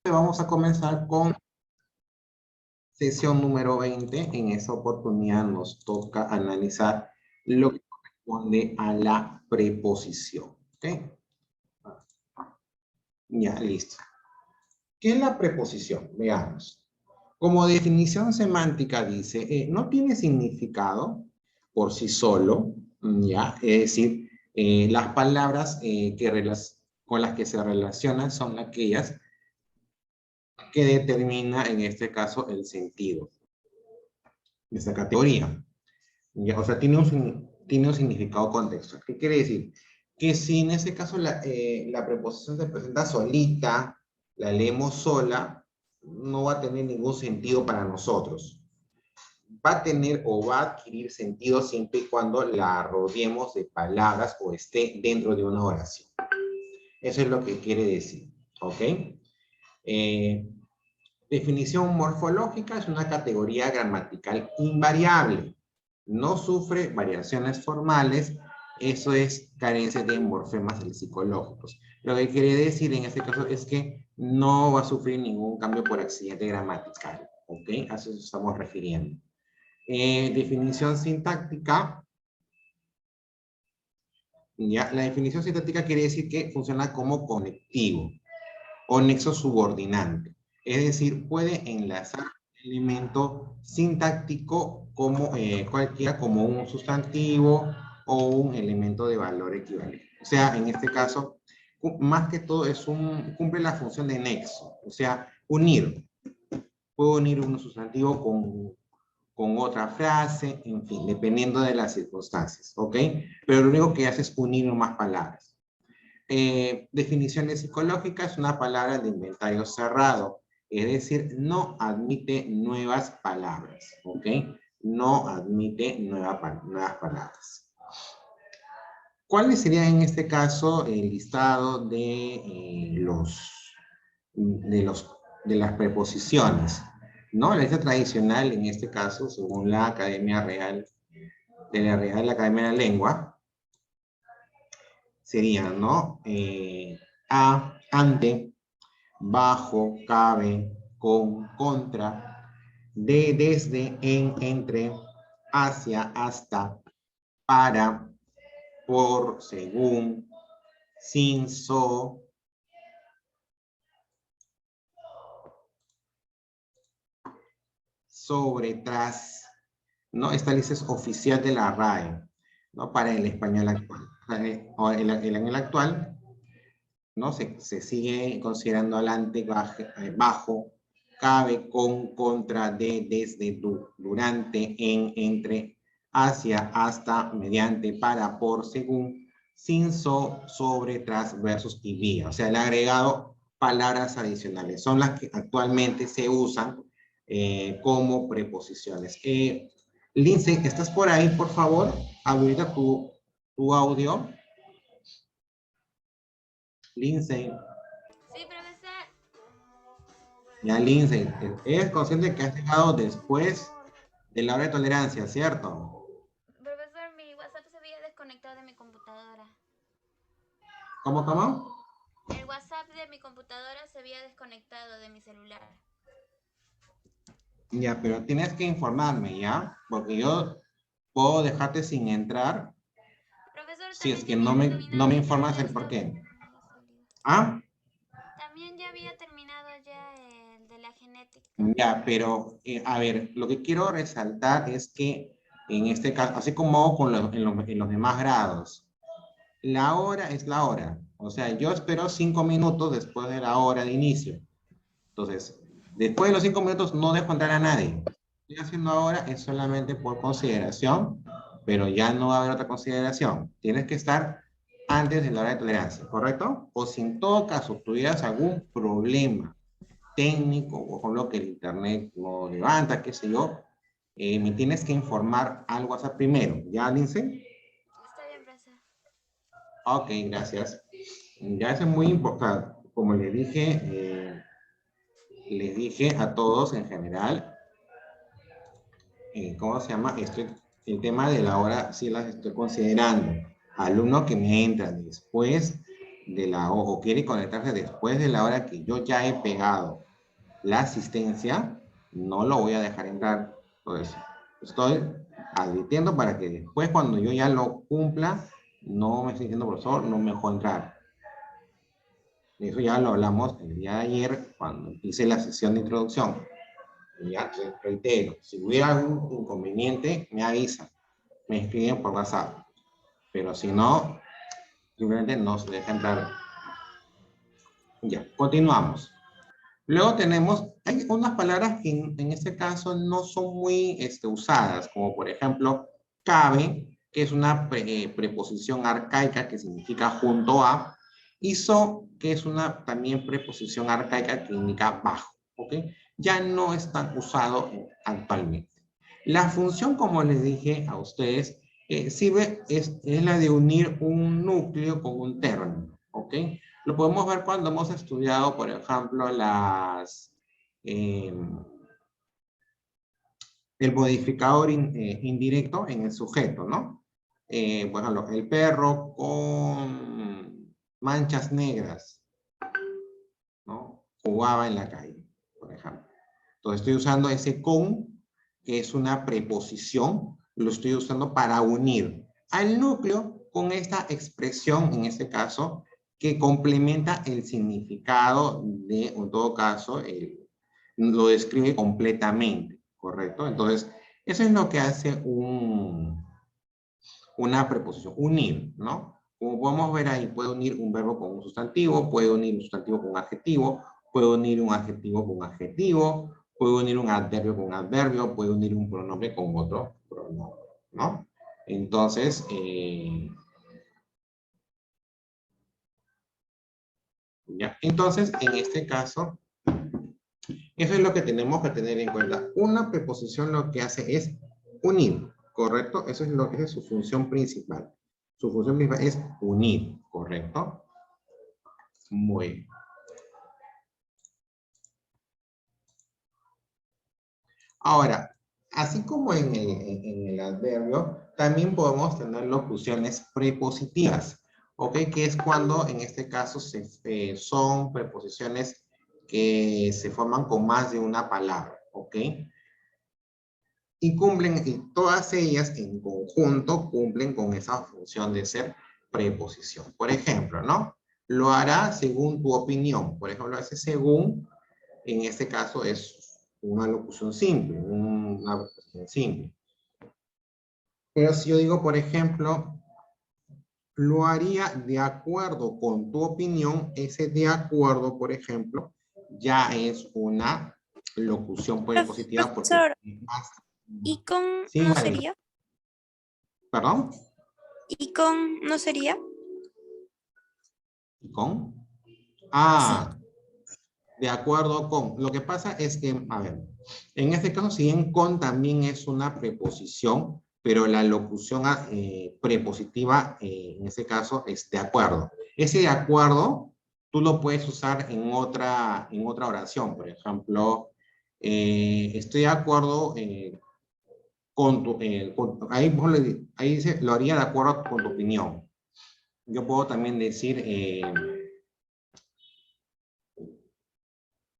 Vamos a comenzar con sesión número 20. En esta oportunidad nos toca analizar lo que corresponde a la preposición. ¿Ok? Ya, listo. ¿Qué es la preposición? Veamos. Como definición semántica dice, no tiene significado por sí solo, ¿ya? Es decir, las palabras con las que se relacionan son aquellas que determina en este caso el sentido de esta categoría. ¿Ya? O sea, tiene un significado contextual. ¿Qué quiere decir? Que si en este caso la preposición se presenta solita, la leemos sola, no va a tener ningún sentido para nosotros. Va a tener o va a adquirir sentido siempre y cuando la rodeemos de palabras o esté dentro de una oración. Eso es lo que quiere decir. ¿Ok? Definición morfológica: es una categoría gramatical invariable. No sufre variaciones formales. Eso es carencia de morfemas psicológicos. Lo que quiere decir en este caso es que no va a sufrir ningún cambio por accidente gramatical. ¿Ok? A eso nos estamos refiriendo. Definición sintáctica. ¿Ya? La definición sintáctica quiere decir que funciona como conectivo o nexo subordinante. Es decir, puede enlazar elemento sintáctico como cualquiera, como un sustantivo o un elemento de valor equivalente. O sea, en este caso, más que todo cumple la función de nexo, o sea, unir. Puedo unir un sustantivo con otra frase, en fin, dependiendo de las circunstancias, ¿ok? Pero lo único que hace es unir más palabras. Definiciones psicológicas: es una palabra de inventario cerrado, es decir, no admite nuevas palabras, ¿ok? No admite nuevas palabras. ¿Cuáles serían en este caso el listado de las preposiciones? ¿No? La lista tradicional, en este caso, según la Academia Real, de la Real Academia de la Lengua, serían, ¿no? A, ante, bajo, cabe, con, contra, de, desde, en, entre, hacia, hasta, para, por, según, sin, so, sobre, tras, ¿no? Esta lista es oficial de la RAE, ¿no? Para el español actual. O el español actual, ¿no? Se sigue considerando adelante, bajo, cabe, con, contra, de, desde, durante, en, entre, hacia, hasta, mediante, para, por, según, sin, sobre, tras, versus y vía. O sea, le ha agregado palabras adicionales. Son las que actualmente se usan como preposiciones. Lindsay, ¿estás por ahí, por favor? Habilita tu audio. Lindsay. Sí, profesor. Ya, Lindsay, eres consciente que has llegado después de la hora de tolerancia, ¿cierto? Profesor, mi WhatsApp se había desconectado de mi computadora. ¿Cómo, cómo? El WhatsApp de mi computadora se había desconectado de mi celular. Ya, pero tienes que informarme, ¿ya? Porque yo puedo dejarte sin entrar Profesor, si es también que ya había no me terminado ya informas el el por examen. qué. ¿Ah? También ya había terminado ya el de la genética. Ya, pero, a ver, lo que quiero resaltar es que en este caso, así como en los demás grados, la hora es la hora. O sea, yo espero 5 minutos después de la hora de inicio. Entonces, después de los 5 minutos no dejo entrar a nadie. Lo que estoy haciendo ahora es solamente por consideración, pero ya no va a haber otra consideración. Tienes que estar antes de la hora de tolerancia, ¿correcto? O si en todo caso tuvieras algún problema técnico, o con lo que el internet no levanta, qué sé yo, me tienes que informar al WhatsApp primero. ¿Ya, Lindsay? Está bien, profesor. Ok, gracias. Ya eso es muy importante. Como les dije a todos en general, ¿cómo se llama? El tema de la hora sí las estoy considerando. Alumnos que me entran después de la o quiere conectarse después de la hora que yo ya he pegado la asistencia, no lo voy a dejar entrar. Entonces, estoy advirtiendo para que después, cuando yo ya lo cumpla, no me esté diciendo, profesor, no me dejó entrar. Eso ya lo hablamos el día de ayer, cuando hice la sesión de introducción. Ya, reitero, si hubiera algún inconveniente, me avisan, me escriben por WhatsApp. Pero si no, simplemente no se deja entrar. Ya, continuamos. Luego tenemos, hay unas palabras que en este caso no son muy usadas, como por ejemplo, cabe, que es una preposición arcaica que significa junto a, y so, que es una también preposición arcaica que indica bajo, ¿ok? Ya no es tan usado actualmente. La función, como les dije a ustedes, sirve, es la de unir un núcleo con un término, ¿ok? Lo podemos ver cuando hemos estudiado, por ejemplo, el modificador indirecto en el sujeto, ¿no? Por ejemplo, el perro con manchas negras, ¿no? Jugaba en la calle, por ejemplo. Entonces estoy usando ese con, que es una preposición, lo estoy usando para unir al núcleo con esta expresión, en este caso, que complementa el significado de, en todo caso, lo describe completamente, ¿correcto? Entonces, eso es lo que hace una preposición, unir, ¿no? Como podemos ver ahí, puede unir un verbo con un sustantivo, puede unir un sustantivo con un adjetivo, puede unir un adjetivo con un adjetivo, puede unir un adverbio con un adverbio, puede unir un pronombre con otro pronombre, ¿no? Entonces, ya. Entonces, en este caso, eso es lo que tenemos que tener en cuenta. Una preposición lo que hace es unir, ¿correcto? Eso es lo que es su función principal. Su función principal es unir, ¿correcto? Muy bien. Ahora, así como en el adverbio, también podemos tener locuciones prepositivas, ¿ok? Que es cuando, en este caso, son preposiciones que se forman con más de una palabra, ¿ok? Y cumplen, y todas ellas en conjunto cumplen con esa función de ser preposición. Por ejemplo, ¿no? Lo hará según tu opinión. Por ejemplo, ese según, en este caso, es una locución simple, una preposición simple. Pero si yo digo, por ejemplo, lo haría de acuerdo con tu opinión, ese de acuerdo, por ejemplo, ya es una locución prepositiva porque Profesor, más. ¿y con Sí, no María. sería? ¿Perdón? ¿Y con no sería? ¿Con? Sí. Ah, de acuerdo con. Lo que pasa es que, a ver, en este caso, si bien con también es una preposición, pero la locución prepositiva, en este caso, es de acuerdo. Ese de acuerdo, tú lo puedes usar en otra oración. Por ejemplo, estoy de acuerdo ahí dice, lo haría de acuerdo con tu opinión. Yo puedo también decir,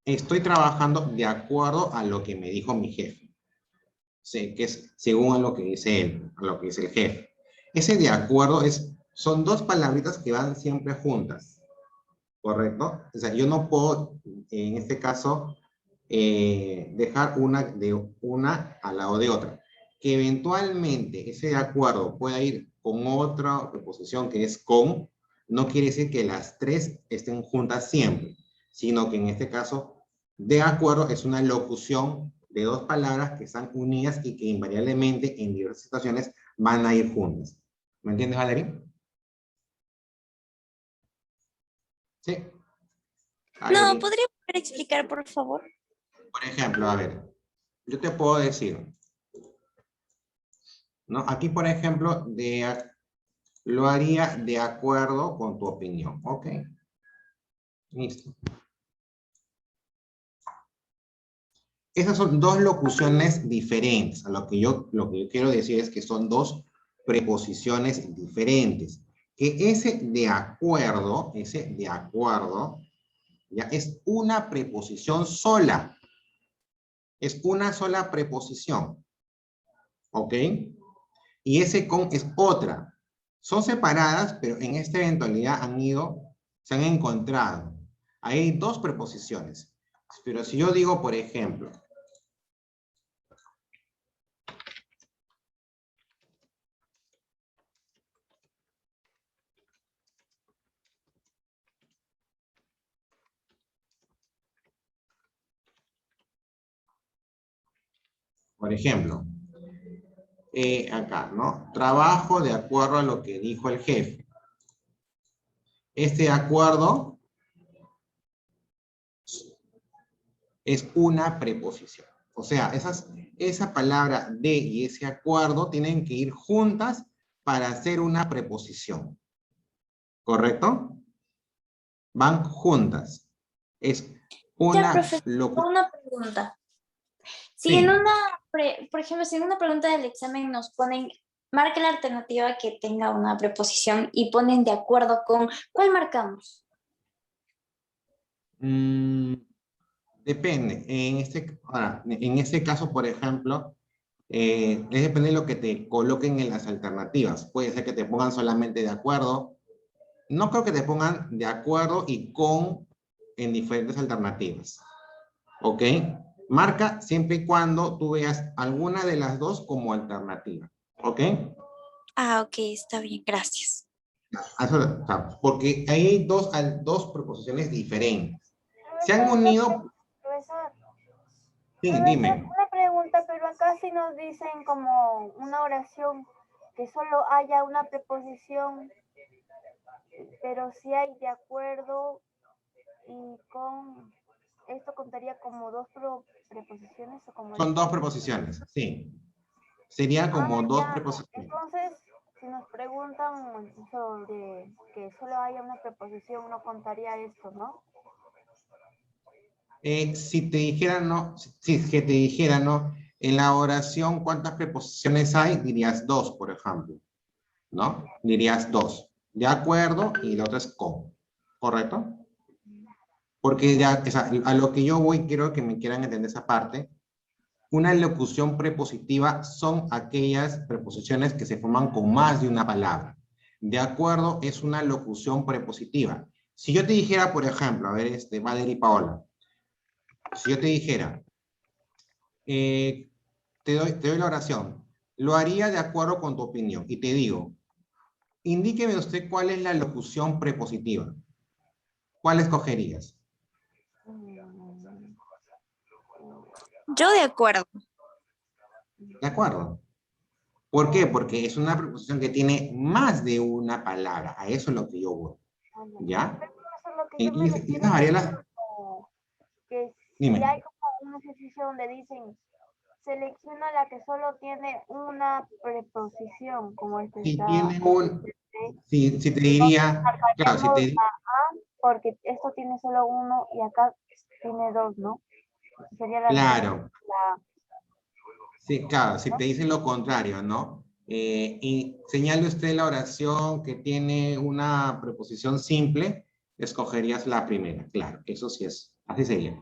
estoy trabajando de acuerdo a lo que me dijo mi jefe. Sé que es según a lo que dice él, a lo que dice el jefe. Ese de acuerdo son dos palabritas que van siempre juntas, ¿correcto? O sea, yo no puedo, en este caso, dejar una al lado de otra. Que eventualmente ese de acuerdo pueda ir con otra preposición que es con, no quiere decir que las tres estén juntas siempre, sino que en este caso, de acuerdo es una locución de dos palabras que están unidas y que invariablemente en diversas situaciones van a ir juntas. ¿Me entiendes, Valeria? Sí. No, Valeria. ¿podría volver a explicar, por favor? Por ejemplo, a ver, yo te puedo decir, ¿no? Aquí, por ejemplo, lo haría de acuerdo con tu opinión. Ok. Listo. Esas son dos locuciones diferentes. Lo que yo quiero decir es que son dos preposiciones diferentes. que ese de acuerdo, ya es una preposición sola. Es una sola preposición. ¿Ok? Y ese con es otra. Son separadas, pero en esta eventualidad se han encontrado. Ahí hay dos preposiciones. Pero si yo digo, por ejemplo, acá, ¿no? Trabajo de acuerdo a lo que dijo el jefe. Este de acuerdo es una preposición. O sea, esa palabra de y ese acuerdo tienen que ir juntas para hacer una preposición. ¿Correcto? Van juntas. Es Ya, una profesor, locución. una pregunta. Si en Sí. por ejemplo, si en una pregunta del examen nos ponen, marca la alternativa que tenga una preposición y ponen de acuerdo con, ¿cuál marcamos? Depende. En este caso, por ejemplo, es depende de lo que te coloquen en las alternativas. Puede ser que te pongan solamente de acuerdo. No creo que te pongan de acuerdo y con en diferentes alternativas. ¿Ok? Marca siempre y cuando tú veas alguna de las dos como alternativa. ¿Ok? Ah, ok, está bien, gracias. O sea, porque ahí hay dos proposiciones diferentes. Se han Profesor, unido. profesor, Sí, dime. una pregunta, pero acá sí nos dicen como una oración que solo haya una preposición, pero si hay de acuerdo y con, esto contaría como dos preposiciones o como Son dos preposiciones, sí. Sería como dos ya. preposiciones. Entonces, si nos preguntan sobre que solo haya una preposición, no contaría esto, ¿no? Si te dijera no, si es que te dijera no, en la oración, ¿cuántas preposiciones hay? Dirías dos, por ejemplo, ¿no? Dirías dos. De acuerdo, y la otra es con. ¿Correcto? Porque ya, o sea, a lo que yo voy, quiero que me quieran entender esa parte. Una locución prepositiva son aquellas preposiciones que se forman con más de una palabra. De acuerdo, es una locución prepositiva. Si yo te dijera, por ejemplo, a ver, Valeria y Paola, si yo te dijera, te doy la oración, lo haría de acuerdo con tu opinión, y te digo, indíqueme usted cuál es la locución prepositiva. ¿Cuál escogerías? Yo de acuerdo. ¿De acuerdo? ¿Por qué? Porque es una preposición que tiene más de una palabra. A eso es lo que yo voy. ¿Ya? Eso es lo que yo me Y refiero, esas variables, como que si dime. hay como un ejercicio donde dicen selecciona la que solo tiene una preposición, como este Si está, tiene un, si te entonces diría, claro, si marcaremos te, porque esto tiene solo uno y acá tiene dos, ¿no? Sería la respuesta. claro, sí, claro, si te dicen lo contrario, ¿no? Y señale usted la oración que tiene una preposición simple, escogerías la primera, claro, eso sí es, así sería.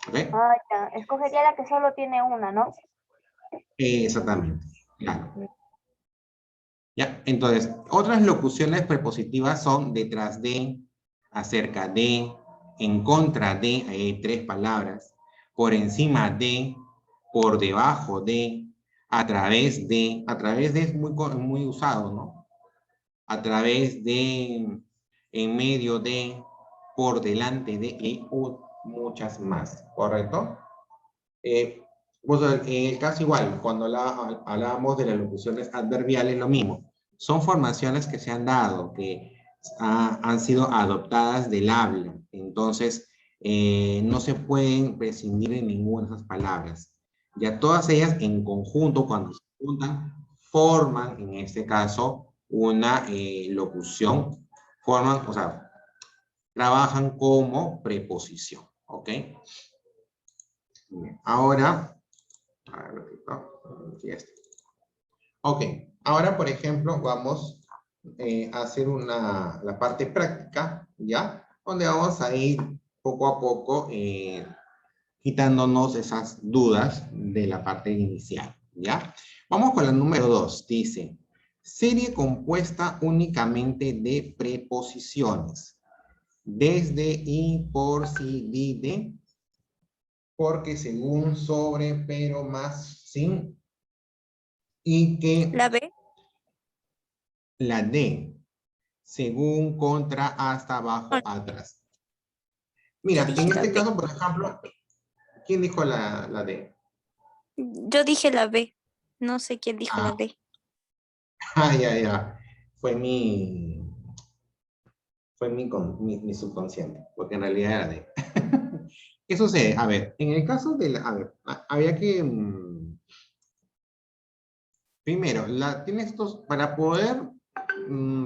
¿Ok? Ya. Escogería la que solo tiene una, ¿no? Exactamente, claro. Ya, entonces, otras locuciones prepositivas son detrás de, acerca de, en contra de, ahí hay tres palabras, por encima de, por debajo de, a través de es muy usado, ¿no? A través de, en medio de, por delante de, y muchas más, ¿correcto? Pues en el caso igual, cuando hablábamos de las locuciones adverbiales, lo mismo. Son formaciones que se han dado, que han sido adoptadas del habla. Entonces, no se pueden prescindir de ninguna de esas palabras. Ya todas ellas en conjunto, cuando se juntan, forman, en este caso, una locución. Forman, o sea, trabajan como preposición. ¿Ok? Bien. Ahora, a ver, aquí está. Ok, ahora por ejemplo vamos hacer la parte práctica, ¿ya? Donde vamos a ir poco a poco quitándonos esas dudas de la parte inicial, ¿ya? Vamos con la número 2, dice, serie compuesta únicamente de preposiciones. Desde, y, por, si, de, porque, según, sobre, pero, más, sin, y que... La B. La D, según, contra, hasta, abajo, atrás. Mira, Yo dije en la este B. caso, por ejemplo, ¿quién dijo la D? Yo dije la B. No sé quién dijo la Ah, D. ya. Fue mi subconsciente, porque en realidad era D. ¿Qué sucede? A ver, en el caso de a ver, había que, primero, tienes estos, para poder,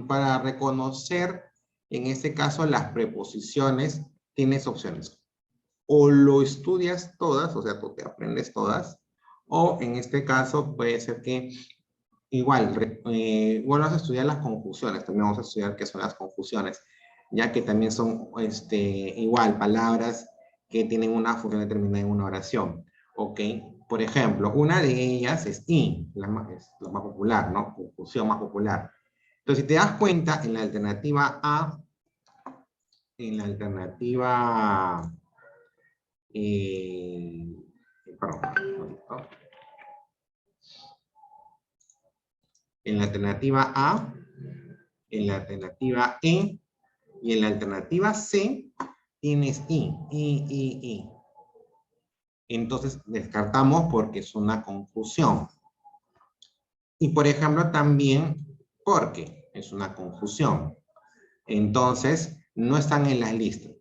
para reconocer, en este caso, las preposiciones, tienes opciones. O lo estudias todas, o sea, tú te aprendes todas, o en este caso puede ser que igual, vuelvas a estudiar las conjunciones, también vamos a estudiar qué son las conjunciones, ya que también son igual palabras que tienen una función determinada en una oración, ¿ok? Por ejemplo, una de ellas es es la más popular, ¿no? Conjunción más popular. Entonces, si te das cuenta, en la alternativa A, en la alternativa perdón, ¿no? En la alternativa A, en la alternativa E y en la alternativa C tienes I. Entonces descartamos porque es una confusión. Y por ejemplo también porque es una confusión. Entonces no están en las listas.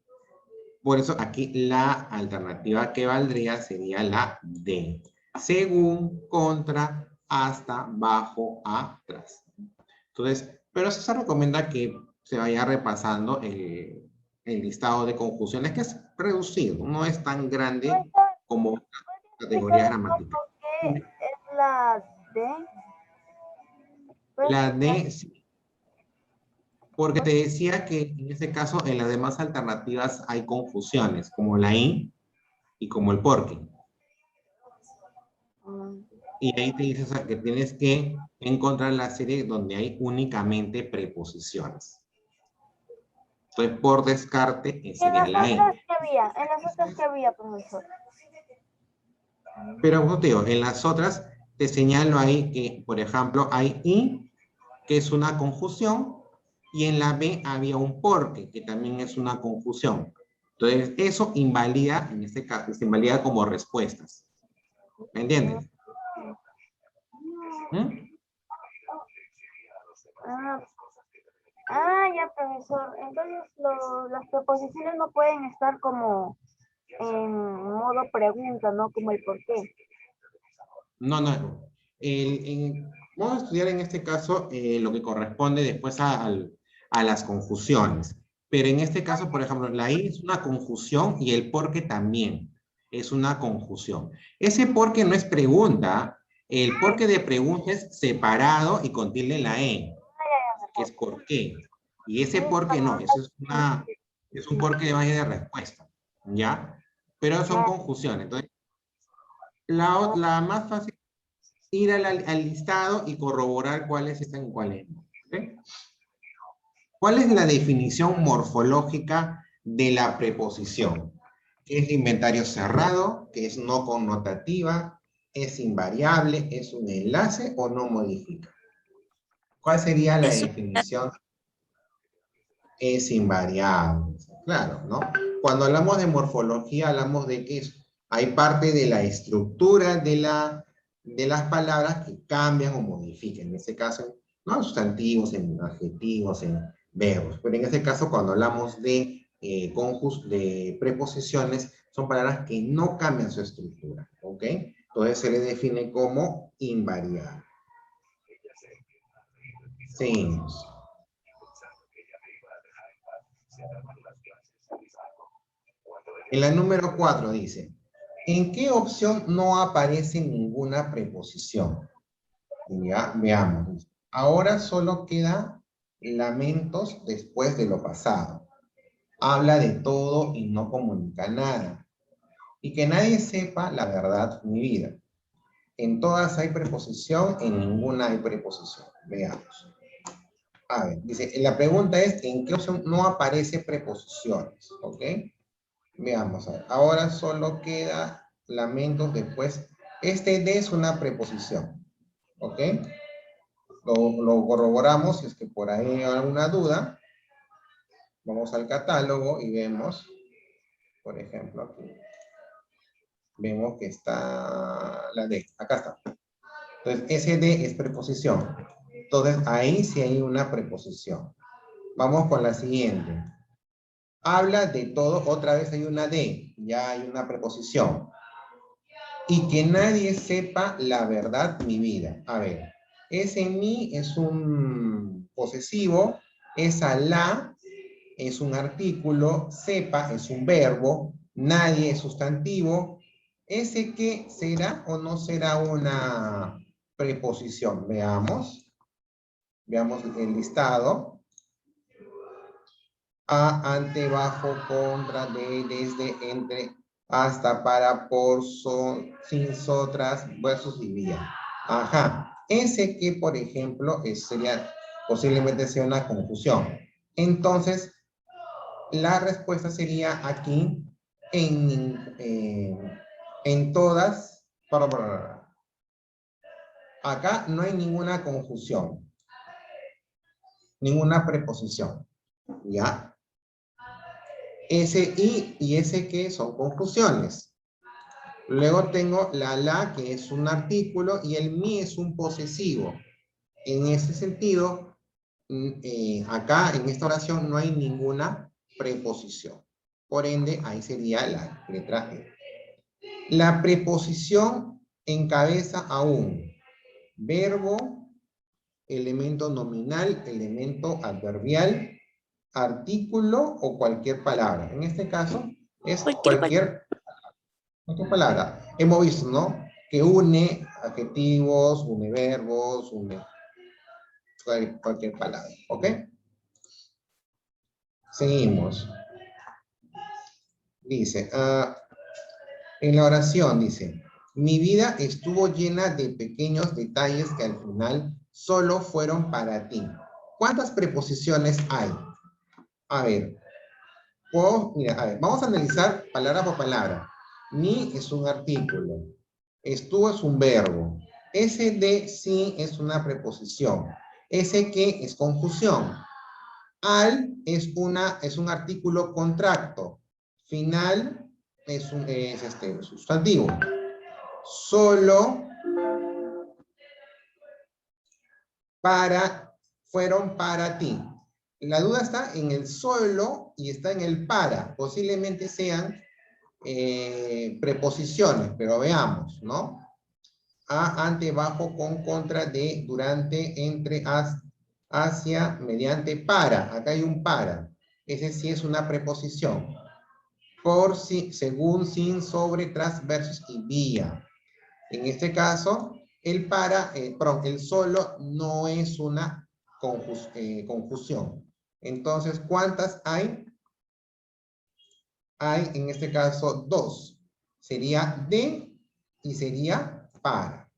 Por eso aquí la alternativa que valdría sería la D. Según, contra, hasta, bajo, atrás. Entonces, pero sí se recomienda que se vaya repasando el listado de conjunciones, que es reducido, no es tan grande como categorías gramaticales. ¿Por qué es la D? La D, sí, porque te decía que en este caso en las demás alternativas hay confusiones, como la I y como el porque. Y ahí te dices que tienes que encontrar la serie donde hay únicamente preposiciones. Entonces, por descarte, sería la E. En las otras que había, profesor. Pero como te digo, en las otras te señalo ahí que, por ejemplo, hay I, que es una conjunción, y en la B había un porque, que también es una conjunción. Entonces, eso invalida, en este caso, se invalida como respuestas. ¿Me entiendes? Ya, profesor. Entonces, las preposiciones no pueden estar como en modo pregunta, ¿no? Como el por qué. No. Vamos a estudiar en este caso lo que corresponde después a las conjunciones. Pero en este caso, por ejemplo, la I es una conjunción y el porque también es una conjunción. Ese porque no es pregunta. El porque de pregunta es separado y con tilde en la E, que es por qué. Y ese porque no, eso es un porque de base de respuesta. ¿Ya? Pero son conjunciones. Entonces, la más fácil es ir al listado y corroborar cuáles están y cuáles no. ¿Okay? ¿Cuál es la definición morfológica de la preposición? Es de inventario cerrado, que es no connotativa, es invariable, es un enlace o no modifica. ¿Cuál sería la definición? Es invariable. Claro, ¿no? Cuando hablamos de morfología, hablamos de que hay parte de la estructura de las palabras que cambian o modifican. En este caso, no en sustantivos, en adjetivos, en verbos. Pero en este caso, cuando hablamos de preposiciones, son palabras que no cambian su estructura. ¿Ok? Entonces se le define como invariable. Seguimos. En la número 4 dice, ¿en qué opción no aparece ninguna preposición? Ya, veamos. Ahora solo queda lamentos después de lo pasado. Habla de todo y no comunica nada. Y que nadie sepa la verdad mi vida. En todas hay preposición, en ninguna hay preposición. Veamos. A ver, dice, la pregunta es, ¿en qué opción no aparece preposiciones? ¿Ok? Veamos, a ver. Ahora solo queda lamentos después. Este de es una preposición. ¿Ok? Lo corroboramos si es que por ahí hay alguna duda. Vamos al catálogo y vemos, por ejemplo, aquí. Vemos que está la de, acá está. Entonces, ese de es preposición. Entonces, ahí sí hay una preposición. Vamos con la siguiente. Habla de todo, otra vez hay una de, ya hay una preposición. Y que nadie sepa la verdad mi vida. A ver, ese mi es un posesivo, esa la es un artículo, sepa es un verbo, nadie es sustantivo. ¿Ese qué será o no será una preposición? Veamos. Veamos el listado. A, ante, bajo, contra, de, desde, entre, hasta, para, por, son, sin, tras, versus y vía. Ajá. Ese que, por ejemplo, sería, posiblemente sea una confusión. Entonces, la respuesta sería aquí en todas. Acá no hay ninguna conjunción, ninguna preposición. ¿Ya? Ese y ese que son conjunciones. Luego tengo la que es un artículo y el mi es un posesivo. En ese sentido, acá en esta oración no hay ninguna preposición. Por ende, ahí sería la letra E. La preposición encabeza a un verbo, elemento nominal, elemento adverbial, artículo o cualquier palabra. En este caso es cualquier palabra. Hemos visto, ¿no? Que une adjetivos, une verbos, une cualquier palabra. ¿Ok? Seguimos. Dice, en la oración dice, mi vida estuvo llena de pequeños detalles que al final solo fueron para ti. ¿Cuántas preposiciones hay? A ver, mira, a ver, vamos a analizar palabra por palabra. Mi es un artículo. Estuvo es un verbo. Ese de sí es una preposición. Ese que es conjunción. Al es un artículo contracto. Final es un sustantivo. Solo, para, fueron para ti. La duda está en el solo y está en el para. Posiblemente sean preposiciones, pero veamos, ¿no? A, ante, bajo, con, contra, de, durante, entre, hacia, mediante, para. Acá hay un para. Ese sí es una preposición. Por, si, según, sin, sobre, tras, versus y vía. En este caso, el para, perdón, el solo no es una conjunción. Entonces, ¿cuántas hay? Hay, en este caso, dos. Sería de y sería para.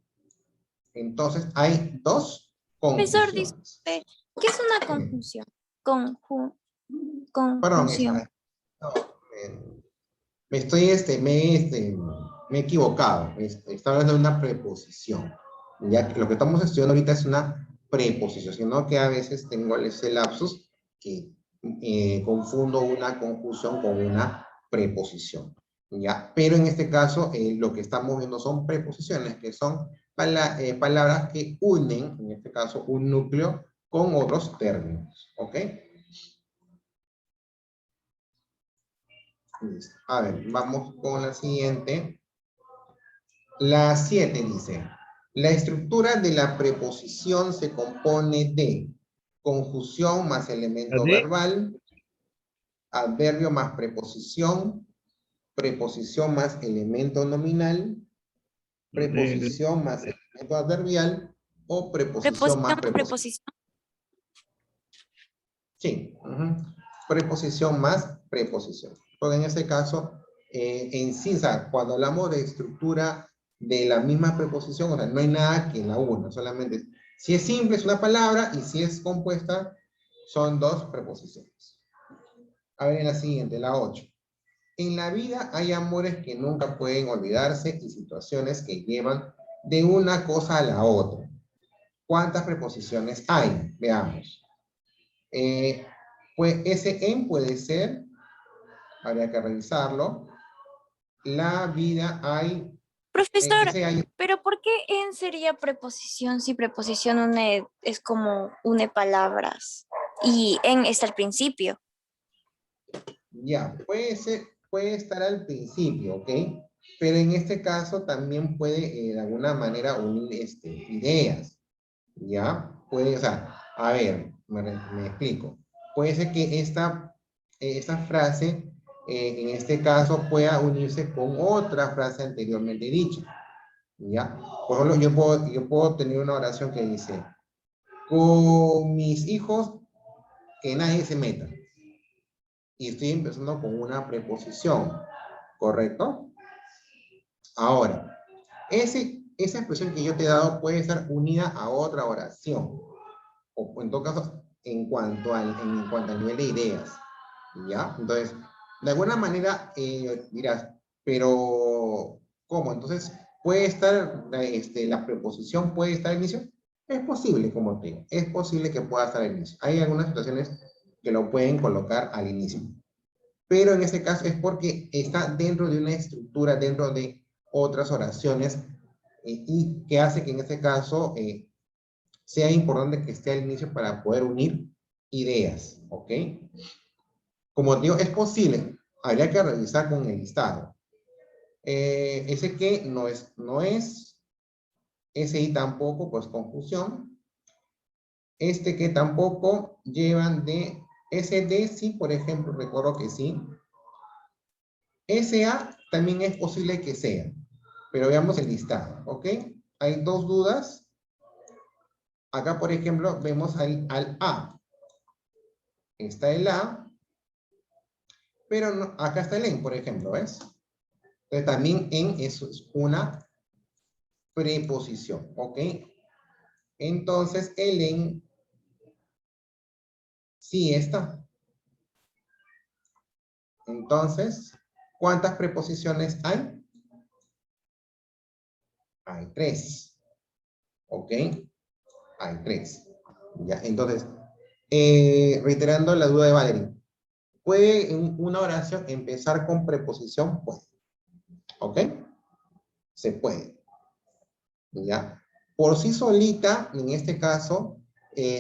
Entonces, hay dos Profesor, conjunciones. disculpe, ¿qué es una conjunción? Perdón, Conjunción. no, me he equivocado. Estaba hablando de una preposición. Ya que lo que estamos estudiando ahorita es una preposición, sino que a veces tengo ese lapsus que confundo una conjunción con una preposición. ¿Ya? Pero en este caso, lo que estamos viendo son preposiciones, que son palabras que unen, en este caso, un núcleo con otros términos. ¿Ok? A ver, vamos con la siguiente. La 7 dice, la estructura de la preposición se compone de conjunción más elemento verbal, adverbio más preposición, preposición más elemento nominal, preposición más elemento adverbial o preposición Preposición más más preposición. preposición. Sí. Preposición más preposición. Porque en este caso, en sí, o sea, cuando hablamos de estructura de la misma preposición, o sea, no hay nada que la una, solamente si es simple es una palabra y si es compuesta son dos preposiciones. A ver en la siguiente, la 8. En la vida hay amores que nunca pueden olvidarse y situaciones que llevan de una cosa a la otra. ¿Cuántas preposiciones hay? Veamos. Pues ese en puede ser, habría que revisarlo. La vida hay, Profesor, ese hay, pero ¿por qué en sería preposición si preposición une es como une palabras? Y en está al principio. ya, puede ser, puede estar al principio, ¿ok? Pero en este caso también puede de alguna manera unir ideas, ¿ya? Puede, o sea, a ver, me explico. Puede ser que esta frase, en este caso, pueda unirse con otra frase anteriormente dicha, ¿ya? Por ejemplo, yo puedo tener una oración que dice, con mis hijos, que nadie se meta. Y estoy empezando con una preposición, ¿correcto? Ahora, esa expresión que yo te he dado puede estar unida a otra oración, o en todo caso, en cuanto al nivel de ideas, ¿ya? Entonces, de alguna manera dirás, pero ¿cómo? Entonces, puede estar, la preposición puede estar al inicio. Es posible, como te digo, es posible que pueda estar al inicio. Hay algunas situaciones que lo pueden colocar al inicio. Pero en este caso es porque está dentro de una estructura, dentro de otras oraciones, y que hace que en este caso sea importante que esté al inicio para poder unir ideas, ¿ok? Como digo, es posible, habría que revisar con el listado. Ese que no es, ese y tampoco, pues confusión. Este que tampoco llevan de, ese de sí, por ejemplo, recuerdo que sí. SA también es posible que sea, pero veamos el listado, ¿ok? Hay dos dudas. Acá, por ejemplo, vemos al A. Está el A, pero no, acá está el en, por ejemplo, ¿ves? Entonces también en eso es una preposición, ¿ok? Entonces el en sí está. Entonces, ¿cuántas preposiciones hay? Hay 3, ¿ok? Hay 3. Ya, entonces, reiterando la duda de Valerie, ¿puede una oración empezar con preposición? Puede, ¿ok? Se puede, ¿ya? Por sí solita, en este caso,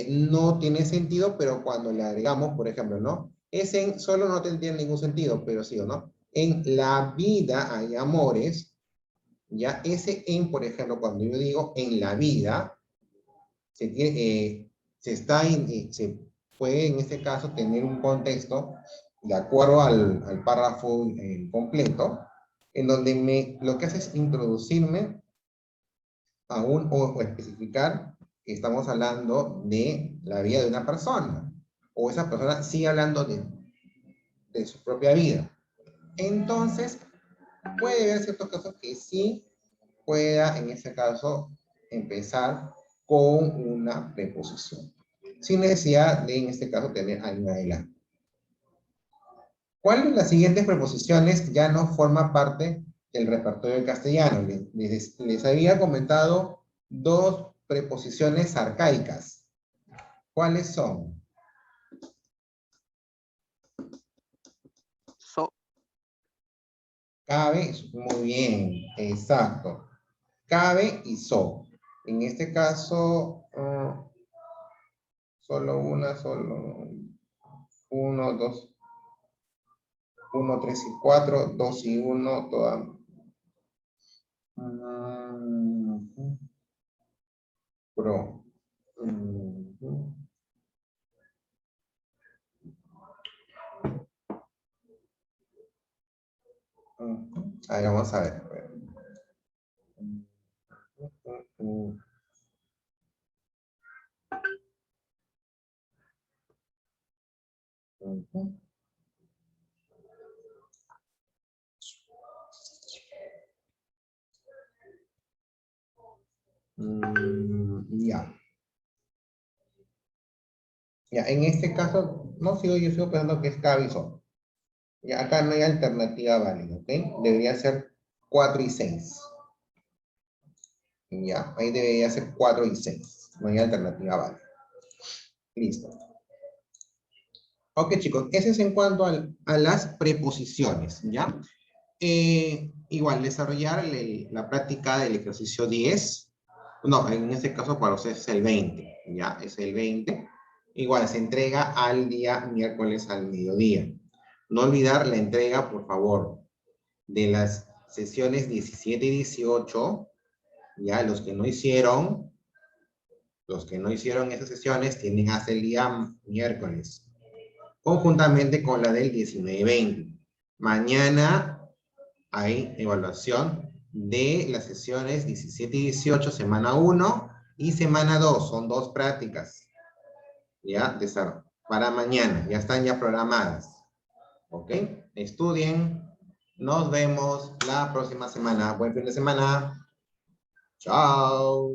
no tiene sentido, pero cuando le agregamos, por ejemplo, ¿no? Ese en solo no tendría ningún sentido, pero sí o no. En la vida hay amores, ¿ya? Ese en, por ejemplo, cuando yo digo en la vida, se puede en este caso tener un contexto de acuerdo al párrafo completo, en donde lo que hace es introducirme o especificar que estamos hablando de la vida de una persona, o esa persona sigue hablando de su propia vida. Entonces, puede haber ciertos casos que sí pueda, en este caso, empezar con una preposición, sin necesidad de, en este caso, tener alguna de las. ¿Cuál de las siguientes preposiciones ya no forma parte del repertorio del castellano? Les había comentado dos preposiciones arcaicas. ¿Cuáles son? So, Cabe, muy bien, exacto. Cabe y so. En este caso, solo uno, dos, 1, 3 y 4, 2 y 1, toda. Pro. A ver, vamos a ver. Ujú. Ya. Ya, en este caso, no sigo, yo sigo pensando que es Cabizón. Ya, acá no hay alternativa válida, ¿ok? Debería ser 4 y 6. Ya, ahí debería ser 4 y 6. No hay alternativa válida. Listo. Ok, chicos, ese es en cuanto a las preposiciones, ¿ya? Igual, desarrollar la práctica del ejercicio 10. No, en este caso para ustedes es el 20, ¿ya? Es el 20. Igual, se entrega al día miércoles al mediodía. No olvidar la entrega, por favor, de las sesiones 17 y 18, ¿ya? Los que no hicieron esas sesiones tienen hasta el día miércoles, conjuntamente con la del 19 y 20. Mañana hay evaluación de las sesiones 17 y 18, semana 1 y semana 2. Son 2 prácticas. Ya, para mañana. Ya están ya programadas. ¿Ok? Estudien. Nos vemos la próxima semana. Buen fin de semana. Chao.